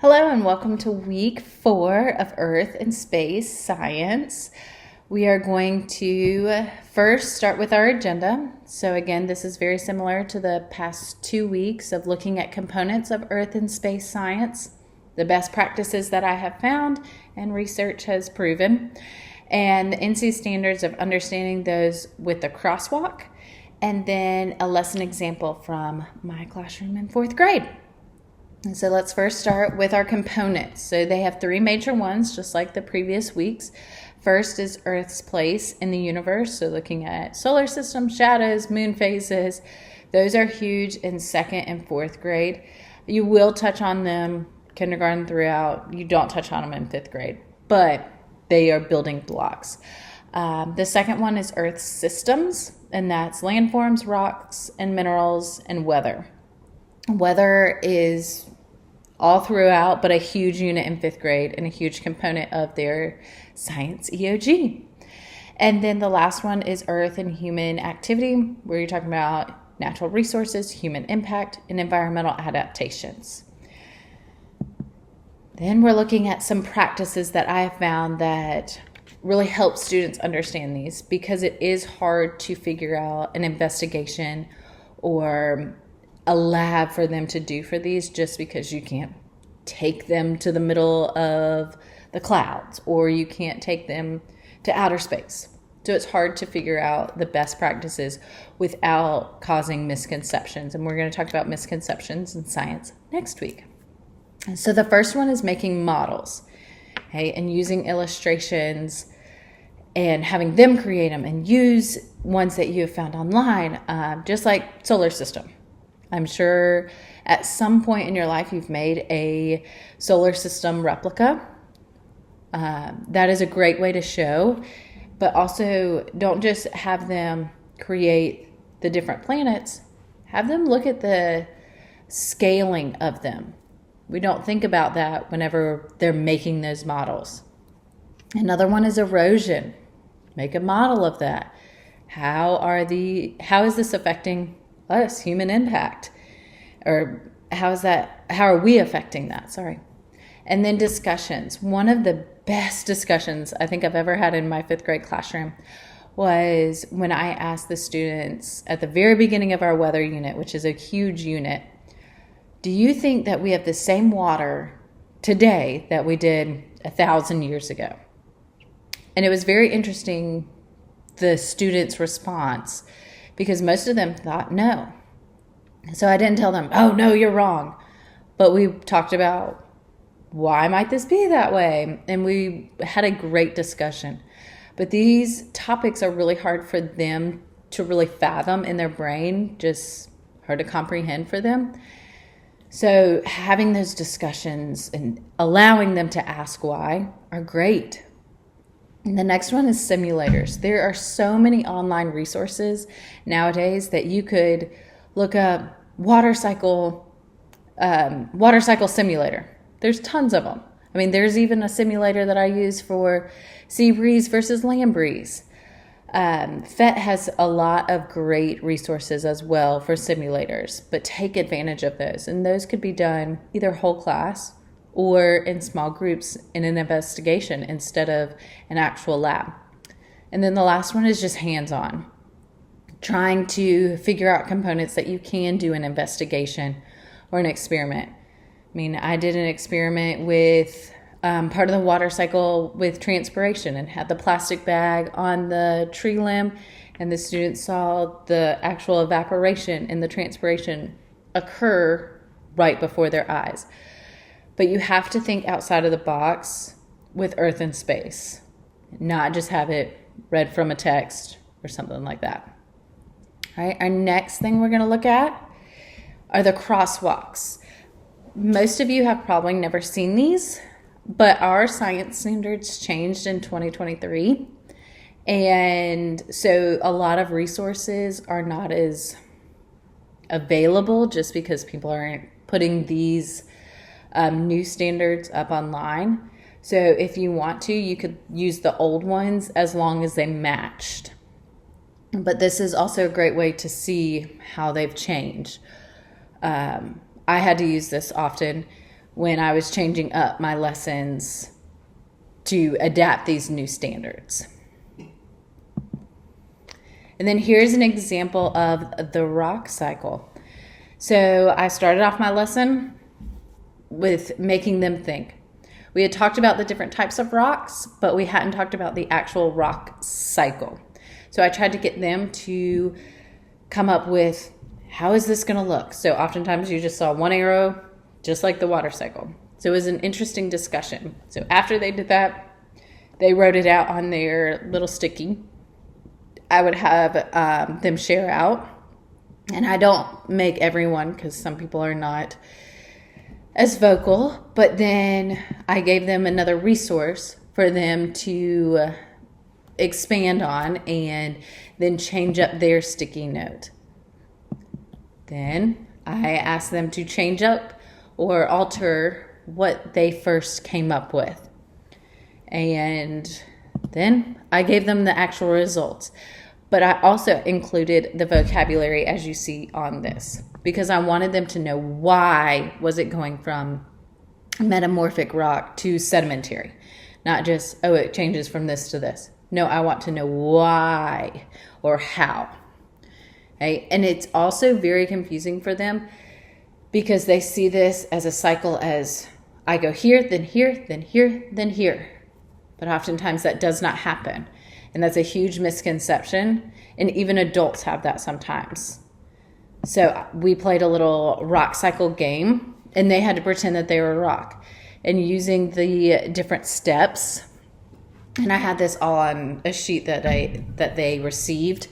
Hello and welcome to week 4 of Earth and Space Science. We are going to first start with our agenda. So again, this is very similar to the past 2 weeks of looking at components of Earth and Space Science, the best practices that I have found and research has proven, and the NC standards of understanding those with the crosswalk, and then a lesson example from my classroom in 4th grade. So let's first start with our components. So they have 3 major ones, just like the previous weeks. First is Earth's place in the universe. So looking at solar system, shadows, moon phases. Those are huge in 2nd and 4th grade. You will touch on them kindergarten throughout. You don't touch on them in 5th grade, but they are building blocks. The second one is Earth's systems, and that's landforms, rocks, and minerals, and weather. Weather is all throughout, but a huge unit in 5th grade and a huge component of their science EOG. And then the last one is Earth and human activity, where you're talking about natural resources, human impact, and environmental adaptations. Then we're looking at some practices that I have found that really help students understand these, because it is hard to figure out an investigation or a lab for them to do for these, just because you can't take them to the middle of the clouds or you can't take them to outer space. So it's hard to figure out the best practices without causing misconceptions. And we're going to talk about misconceptions in science next week. So the first one is making models, okay, and using illustrations and having them create them and use ones that you have found online, just like solar system. I'm sure at some point in your life you've made a solar system replica. That is a great way to show, but also don't just have them create the different planets. Have them look at the scaling of them. We don't think about that whenever they're making those models. Another one is erosion. Make a model of that. How is this affecting us, human impact? Or how are we affecting that? Sorry. And then discussions. One of the best discussions I think I've ever had in my 5th grade classroom was when I asked the students at the very beginning of our weather unit, which is a huge unit, do you think that we have the same water today that we did 1,000 years ago? And it was very interesting, the students' response, because most of them thought no. So I didn't tell them, oh, no, you're wrong. But we talked about why might this be that way? And we had a great discussion. But these topics are really hard for them to really fathom in their brain, just hard to comprehend for them. So having those discussions and allowing them to ask why are great. And the next one is simulators. There are so many online resources nowadays that you could look up water cycle simulator. There's tons of them. I mean, there's even a simulator that I use for sea breeze versus land breeze. PhET has a lot of great resources as well for simulators, but take advantage of those. And those could be done either whole class or in small groups in an investigation instead of an actual lab. And then the last one is just hands-on, trying to figure out components that you can do an investigation or an experiment. I mean, I did an experiment with part of the water cycle with transpiration and had the plastic bag on the tree limb, and the students saw the actual evaporation and the transpiration occur right before their eyes. But you have to think outside of the box with Earth and space, not just have it read from a text or something like that. All right, our next thing we're going to look at are the crosswalks. Most of you have probably never seen these, but our science standards changed in 2023. And so a lot of resources are not as available just because people aren't putting these new standards up online. So if you want to, you could use the old ones as long as they matched. But this is also a great way to see how they've changed. I had to use this often when I was changing up my lessons to adapt these new standards. And then here's an example of the rock cycle. So I started off my lesson with making them think. We had talked about the different types of rocks, but we hadn't talked about the actual rock cycle. So I tried to get them to come up with, how is this going to look? So oftentimes you just saw one arrow, just like the water cycle. So it was an interesting discussion. So after they did that, they wrote it out on their little sticky. I would have them share out. And I don't make everyone, because some people are not as vocal, but then I gave them another resource for them to expand on and then change up their sticky note. Then I asked them to change up or alter what they first came up with. And then I gave them the actual results. But I also included the vocabulary as you see on this, because I wanted them to know why was it going from metamorphic rock to sedimentary. Not just, oh, it changes from this to this. No, I want to know why or how. Okay? And it's also very confusing for them because they see this as a cycle as I go here, then here, then here, then here. But oftentimes that does not happen. And that's a huge misconception. And even adults have that sometimes. So we played a little rock cycle game, and they had to pretend that they were a rock. And using the different steps, and I had this all on a sheet that they received.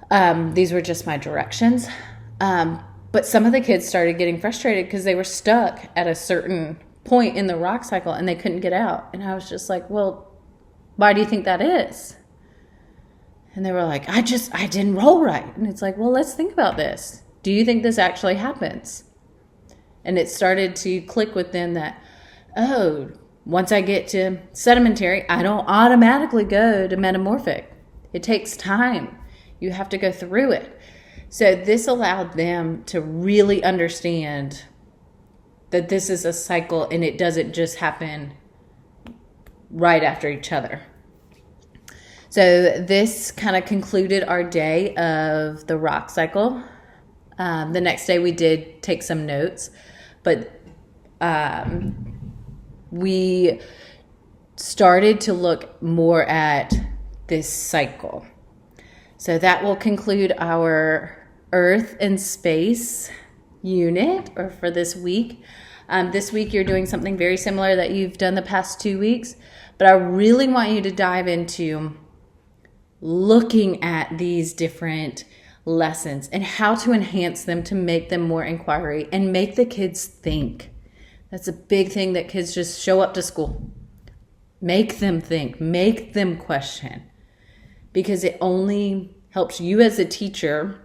These were just my directions. But some of the kids started getting frustrated because they were stuck at a certain point in the rock cycle and they couldn't get out. And I was just like, well, why do you think that is? And they were like, I didn't roll right. And it's like, well, let's think about this. Do you think this actually happens? And it started to click with them that, oh, once I get to sedimentary, I don't automatically go to metamorphic. It takes time. You have to go through it. So this allowed them to really understand that this is a cycle and it doesn't just happen right after each other. So this kind of concluded our day of the rock cycle. The next day we did take some notes, but we started to look more at this cycle. So that will conclude our Earth and Space unit or for this week. This week you're doing something very similar that you've done the past 2 weeks, but I really want you to dive into looking at these different lessons and how to enhance them to make them more inquiry and make the kids think. That's a big thing that kids just show up to school. Make them think, make them question, because it only helps you as a teacher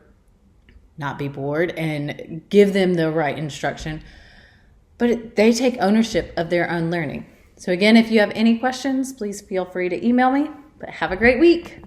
not be bored and give them the right instruction, but they take ownership of their own learning. So again, if you have any questions, please feel free to email me, but have a great week.